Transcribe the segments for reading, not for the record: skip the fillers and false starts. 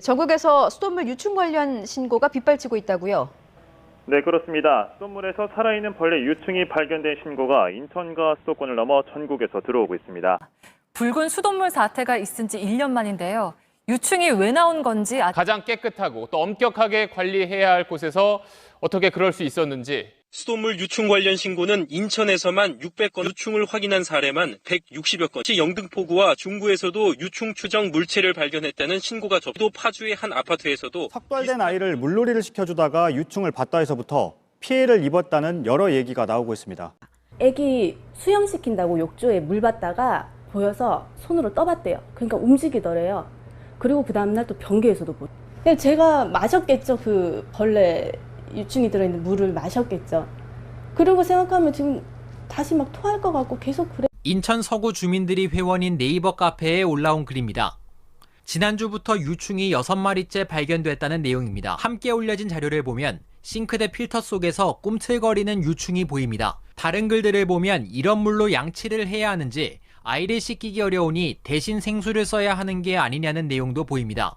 전국에서 수돗물 유충 관련 신고가 빗발치고 있다고요? 네, 그렇습니다. 수돗물에서 살아있는 벌레 유충이 발견된 신고가 인천과 수도권을 넘어 전국에서 들어오고 있습니다. 붉은 수돗물 사태가 있은 지 1년 만인데요. 유충이 왜 나온 건지 가장 깨끗하고 또 엄격하게 관리해야 할 곳에서 어떻게 그럴 수 있었는지. 수돗물 유충 관련 신고는 인천에서만 600건, 유충을 확인한 사례만 160여 건, 영등포구와 중구에서도 유충 추정 물체를 발견했다는 신고가 접수, 파주의 한 아파트에서도 삭발된 아이를 물놀이를 시켜주다가 유충을 봤다 해서부터 피해를 입었다는 여러 얘기가 나오고 있습니다. 애기 수영시킨다고 욕조에 물 받다가 보여서 손으로 떠봤대요. 그러니까 움직이더래요. 그리고 그 다음날 또 변기에서도 보여. 근데 제가 마셨겠죠. 그 벌레 유충이 들어있는 물을 마셨겠죠. 그리고 생각하면 지금 다시 막 토할 것 같고 계속 그래. 인천 서구 주민들이 회원인 네이버 카페에 올라온 글입니다. 지난주부터 유충이 6마리째 발견됐다는 내용입니다. 함께 올려진 자료를 보면 싱크대 필터 속에서 꿈틀거리는 유충이 보입니다. 다른 글들을 보면 이런 물로 양치를 해야 하는지 아이를 씻기기 어려우니 대신 생수를 써야 하는 게 아니냐는 내용도 보입니다.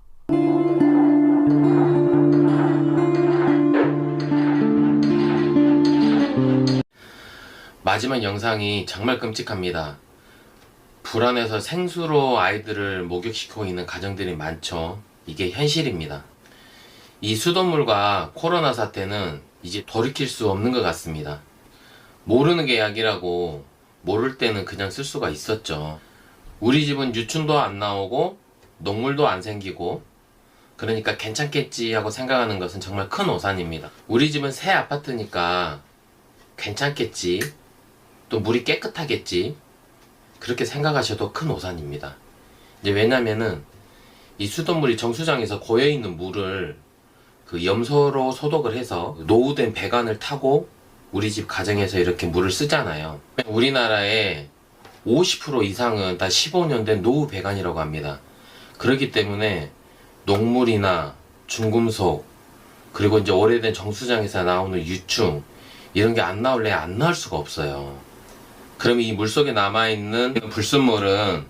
마지막 영상이 정말 끔찍합니다. 불안해서 생수로 아이들을 목욕시키고 있는 가정들이 많죠. 이게 현실입니다. 이 수돗물과 코로나 사태는 이제 돌이킬 수 없는 것 같습니다. 모르는 게 약이라고 모를 때는 그냥 쓸 수가 있었죠. 우리 집은 유충도 안 나오고 녹물도 안 생기고 그러니까 괜찮겠지 하고 생각하는 것은 정말 큰 오산입니다. 우리 집은 새 아파트니까 괜찮겠지, 또 물이 깨끗하겠지, 그렇게 생각하셔도 큰 오산입니다. 이제 왜냐면은 이 수돗물이 정수장에서 고여있는 물을 그 염소로 소독을 해서 노후된 배관을 타고 우리 집 가정에서 이렇게 물을 쓰잖아요. 우리나라의 50% 이상은 다 15년 된 노후 배관이라고 합니다. 그렇기 때문에 녹물이나 중금속, 그리고 이제 오래된 정수장에서 나오는 유충, 이런 게 안 나올래 안 나올 수가 없어요. 그럼 이 물속에 남아있는 불순물은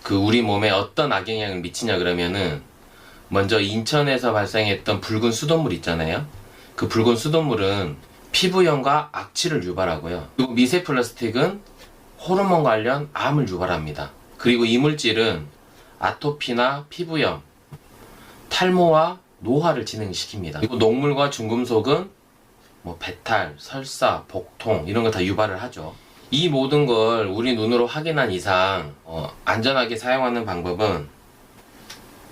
그 우리 몸에 어떤 악영향을 미치냐 그러면은, 먼저 인천에서 발생했던 붉은 수돗물 있잖아요. 그 붉은 수돗물은 피부염과 악취를 유발하고요. 그리고 미세 플라스틱은 호르몬 관련 암을 유발합니다. 그리고 이물질은 아토피나 피부염, 탈모와 노화를 진행시킵니다. 그리고 녹물과 중금속은 뭐 배탈, 설사, 복통 이런 거 다 유발을 하죠. 이 모든 걸 우리 눈으로 확인한 이상 안전하게 사용하는 방법은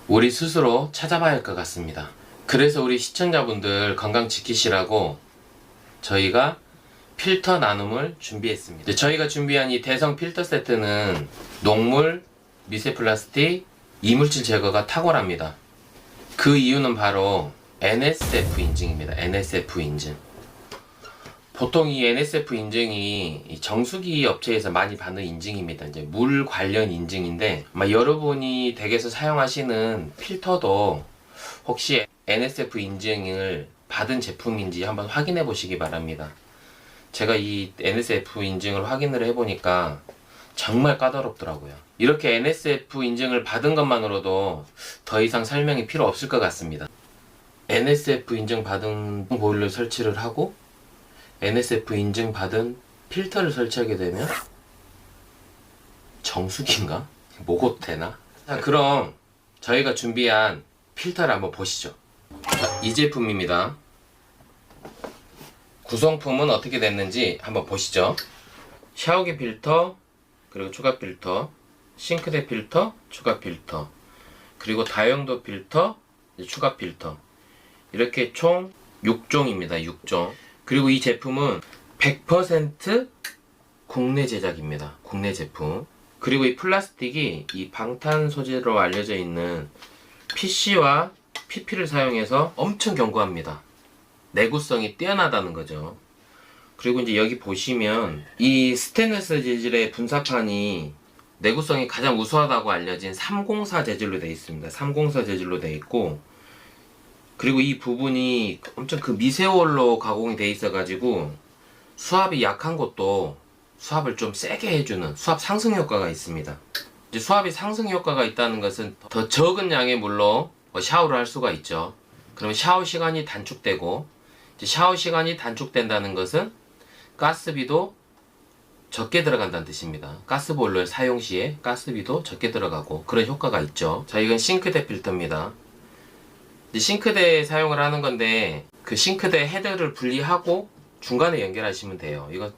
우리 스스로 찾아봐야 할 것 같습니다. 그래서 우리 시청자분들 건강 지키시라고 저희가 필터 나눔을 준비했습니다. 저희가 준비한 이 대성 필터 세트는 녹물, 미세 플라스틱, 이물질 제거가 탁월합니다. 그 이유는 바로 NSF 인증입니다. NSF 인증. 보통 이 NSF 인증이 정수기 업체에서 많이 받는 인증입니다. 이제 물 관련 인증인데, 아마 여러분이 댁에서 사용하시는 필터도 혹시 NSF 인증을 받은 제품인지 한번 확인해 보시기 바랍니다. 제가 이 NSF 인증을 확인을 해보니까 정말 까다롭더라고요. 이렇게 NSF 인증을 받은 것만으로도 더 이상 설명이 필요 없을 것 같습니다. NSF 인증 받은 보일러 설치를 하고 NSF 인증 받은 필터를 설치하게 되면 정수기인가? 뭐고 되나? 자, 그럼 저희가 준비한 필터를 한번 보시죠. 자, 이 제품입니다. 구성품은 어떻게 됐는지 한번 보시죠. 샤워기 필터, 그리고 추가 필터, 싱크대 필터, 추가 필터, 그리고 다용도 필터, 추가 필터, 이렇게 총 6종입니다. 6종. 그리고 이 제품은 100% 국내 제작입니다. 국내 제품. 그리고 이 플라스틱이 이 방탄 소재로 알려져 있는 PC와 PP를 사용해서 엄청 견고합니다. 내구성이 뛰어나다는 거죠. 그리고 이제 여기 보시면 이 스테인리스 재질의 분사판이 내구성이 가장 우수하다고 알려진 304 재질로 되어 있습니다. 304 재질로 되어 있고, 그리고 이 부분이 엄청 그 미세월로 가공이 돼 있어가지고 수압이 약한 곳도 수압을 좀 세게 해주는 수압 상승 효과가 있습니다. 이제 수압이 상승 효과가 있다는 것은 더 적은 양의 물로 샤워를 할 수가 있죠. 그러면 샤워 시간이 단축되고, 이제 샤워 시간이 단축된다는 것은 가스비도 적게 들어간다는 뜻입니다. 가스보일러 사용 시에 가스비도 적게 들어가고 그런 효과가 있죠. 자, 이건 싱크대 필터입니다. 이제 싱크대에 사용을 하는 건데 그 싱크대 헤드를 분리하고 중간에 연결하시면 돼요. 이거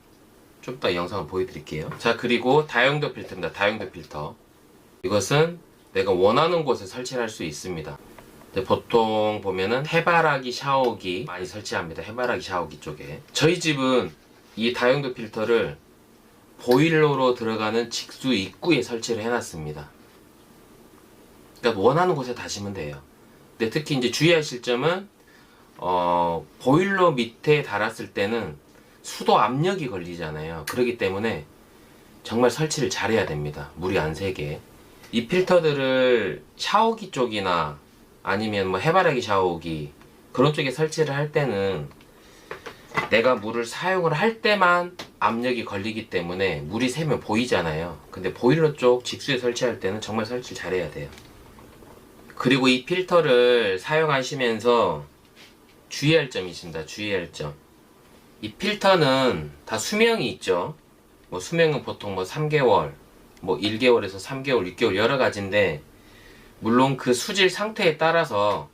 좀 이따 영상을 보여드릴게요. 자, 그리고 다용도 필터입니다. 다용도 필터. 이것은 내가 원하는 곳에 설치를 할 수 있습니다. 보통 보면은 해바라기 샤워기 많이 설치합니다. 해바라기 샤워기 쪽에. 저희 집은 이 다용도 필터를 보일러로 들어가는 직수 입구에 설치를 해놨습니다. 그러니까 원하는 곳에 다시면 돼요. 근데 특히 이제 주의하실 점은 보일러 밑에 달았을 때는 수도 압력이 걸리잖아요. 그렇기 때문에 정말 설치를 잘해야 됩니다. 물이 안 새게. 이 필터들을 샤워기 쪽이나 아니면 뭐 해바라기 샤워기 그런 쪽에 설치를 할 때는 내가 물을 사용을 할 때만 압력이 걸리기 때문에 물이 새면 보이잖아요. 근데 보일러 쪽 직수에 설치할 때는 정말 설치를 잘해야 돼요. 그리고 이 필터를 사용하시면서 주의할 점이 있습니다. 주의할 점. 이 필터는 다 수명이 있죠. 뭐 수명은 보통 뭐 3개월, 뭐 1개월에서 3개월, 6개월 여러 가지인데, 물론 그 수질 상태에 따라서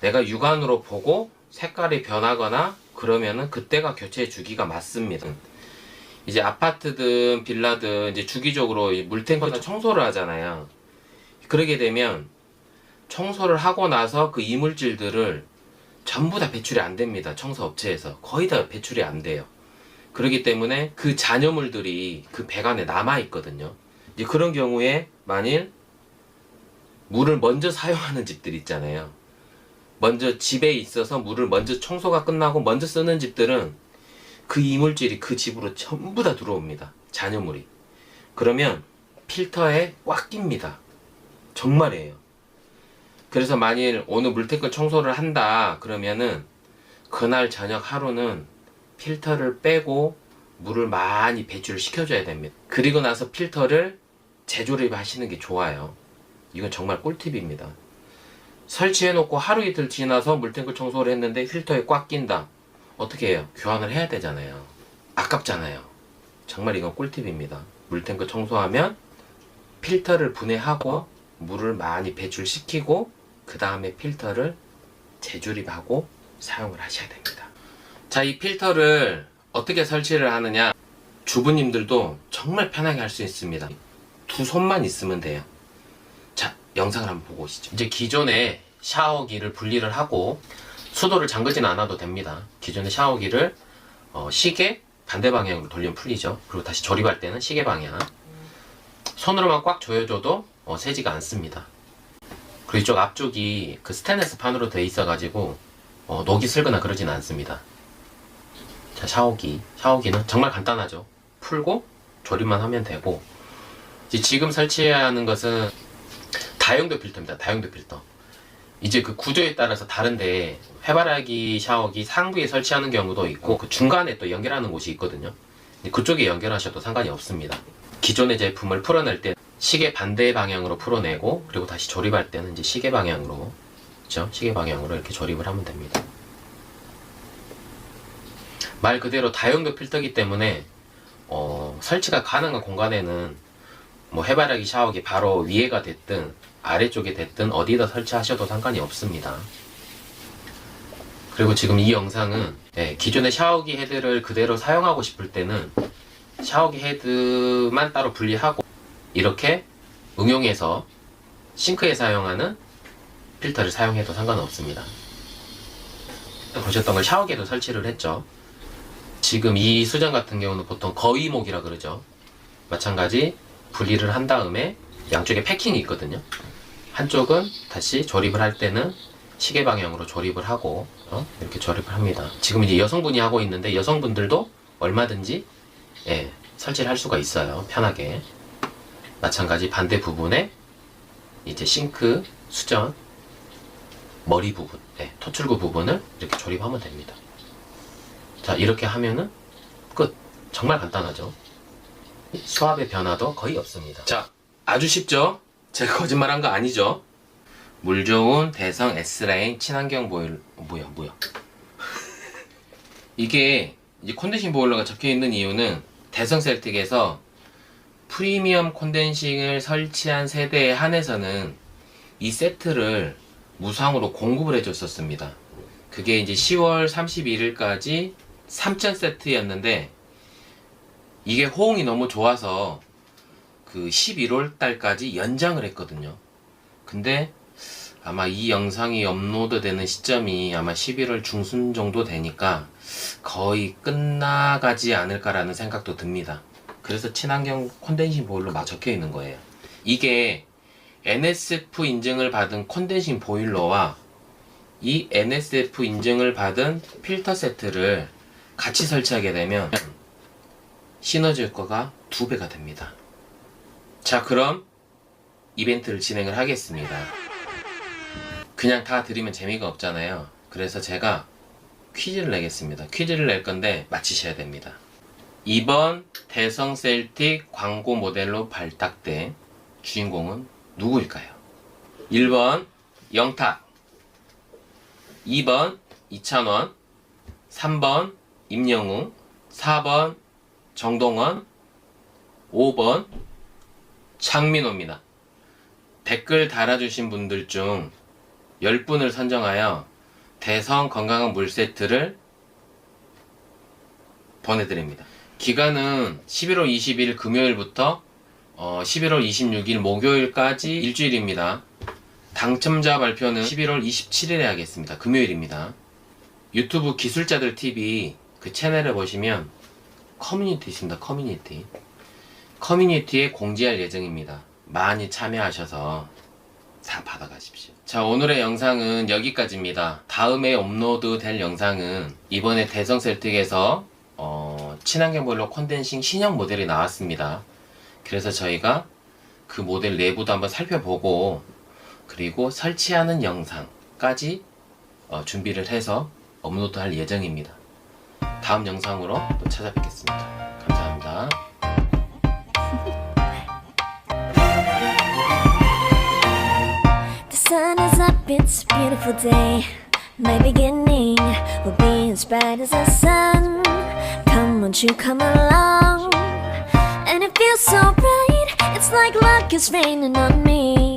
내가 육안으로 보고 색깔이 변하거나 그러면은 그때가 교체해 주기가 맞습니다. 이제 아파트든 빌라든 이제 주기적으로 물탱크나 청소를 하잖아요. 그러게 되면 청소를 하고 나서 그 이물질들을 전부 다 배출이 안 됩니다. 청소업체에서 거의 다 배출이 안 돼요. 그렇기 때문에 그 잔여물들이 그 배관에 남아 있거든요. 이제 그런 경우에 만일 물을 먼저 사용하는 집들 있잖아요. 먼저 집에 있어서 물을 먼저 청소가 끝나고 먼저 쓰는 집들은 그 이물질이 그 집으로 전부 다 들어옵니다. 잔여물이. 그러면 필터에 꽉 낍니다. 정말이에요. 그래서 만일 오늘 물탱크 청소를 한다 그러면은 그날 저녁 하루는 필터를 빼고 물을 많이 배출을 시켜줘야 됩니다. 그리고 나서 필터를 재조립 하시는 게 좋아요. 이건 정말 꿀팁입니다. 설치해놓고 하루 이틀 지나서 물탱크 청소를 했는데 필터에 꽉 낀다. 어떻게 해요? 교환을 해야 되잖아요. 아깝잖아요. 정말 이건 꿀팁입니다. 물탱크 청소하면 필터를 분해하고 물을 많이 배출시키고 그 다음에 필터를 재조립하고 사용을 하셔야 됩니다. 자, 이 필터를 어떻게 설치를 하느냐, 주부님들도 정말 편하게 할 수 있습니다. 두 손만 있으면 돼요. 자, 영상을 한번 보고 오시죠. 이제 기존의 샤워기를 분리를 하고 수도를 잠그진 않아도 됩니다. 기존의 샤워기를 시계 반대 방향으로 돌리면 풀리죠. 그리고 다시 조립할 때는 시계 방향. 손으로만 꽉 조여줘도 새지가 않습니다. 그리고 이쪽 앞쪽이 그 스테인리스 판으로 되어 있어가지고 녹이 슬거나 그러진 않습니다. 자, 샤워기는 정말 간단하죠. 풀고 조립만 하면 되고, 이제 지금 설치해야 하는 것은 다용도 필터입니다. 다용도 필터. 이제 그 구조에 따라서 다른데 해바라기 샤워기 상부에 설치하는 경우도 있고 그 중간에 또 연결하는 곳이 있거든요. 그쪽에 연결하셔도 상관이 없습니다. 기존의 제품을 풀어낼 때 시계 반대 방향으로 풀어내고, 그리고 다시 조립할 때는 이제 시계 방향으로, 그렇죠? 시계 방향으로 이렇게 조립을 하면 됩니다. 말 그대로 다용도 필터이기 때문에 설치가 가능한 공간에는 뭐 해바라기 샤워기 바로 위에가 됐든 아래쪽에 됐든 어디다 설치하셔도 상관이 없습니다. 그리고 지금 이 영상은 기존의 샤워기 헤드를 그대로 사용하고 싶을 때는 샤워기 헤드만 따로 분리하고 이렇게 응용해서 싱크에 사용하는 필터를 사용해도 상관없습니다. 보셨던 걸 샤워기에도 설치를 했죠. 지금 이 수전 같은 경우는 보통 거위목이라 그러죠. 마찬가지 분리를 한 다음에 양쪽에 패킹이 있거든요. 한쪽은 다시 조립을 할 때는 시계 방향으로 조립을 하고 이렇게 조립을 합니다. 지금 이제 여성분이 하고 있는데 여성분들도 얼마든지 설치를 할 수가 있어요. 편하게. 마찬가지 반대 부분에 이제 싱크, 수전, 머리 부분, 토출구 부분을 이렇게 조립하면 됩니다. 자, 이렇게 하면은 끝. 정말 간단하죠. 수압의 변화도 거의 없습니다. 자, 아주 쉽죠? 제가 거짓말한 거 아니죠? 물 좋은 대성 S라인 친환경 보일러. 뭐야. 이게 이제 콘덴싱 보일러가 적혀 있는 이유는 대성 셀틱에서 프리미엄 콘덴싱을 설치한 세대에 한해서는 이 세트를 무상으로 공급을 해줬었습니다. 그게 이제 10월 31일까지 3전 세트였는데 이게 호응이 너무 좋아서 그 11월 달까지 연장을 했거든요. 근데 아마 이 영상이 업로드 되는 시점이 아마 11월 중순 정도 되니까 거의 끝나가지 않을까라는 생각도 듭니다. 그래서 친환경 콘덴싱 보일러 막 적혀 있는 거예요. 이게 NSF 인증을 받은 콘덴싱 보일러와 이 NSF 인증을 받은 필터 세트를 같이 설치하게 되면 시너지 효과가 2배가 됩니다. 자, 그럼 이벤트를 진행을 하겠습니다. 그냥 다 드리면 재미가 없잖아요. 그래서 제가 퀴즈를 내겠습니다. 퀴즈를 낼 건데 맞히셔야 됩니다. 이번 대성 셀틱 광고 모델로 발탁된 주인공은 누구일까요? 1번 영탁, 2번 이찬원, 3번 임영웅, 4번 정동원, 5번 장민호입니다. 댓글 달아주신 분들 중 10분을 선정하여 대성 건강한 물 세트를 보내드립니다. 기간은 11월 20일 금요일부터 11월 26일 목요일까지 일주일입니다. 당첨자 발표는 11월 27일에 하겠습니다. 금요일입니다. 유튜브 기술자들 TV 그 채널에 보시면 커뮤니티 있습니다. 커뮤니티에 공지할 예정입니다. 많이 참여하셔서 다 받아가십시오. 자, 오늘의 영상은 여기까지입니다. 다음에 업로드 될 영상은 이번에 대성 셀틱에서 친환경 보일러 콘덴싱 신형 모델이 나왔습니다. 그래서 저희가 그 모델 내부도 한번 살펴보고 그리고 설치하는 영상까지 준비를 해서 업로드 할 예정입니다. 다음 영상으로 또 찾아뵙겠습니다. 감사합니다. The sun is up, it's a beautiful day. My beginning will be as bright as the sun. Come, won't you come along? And it feels so bright, it's like luck is raining on me.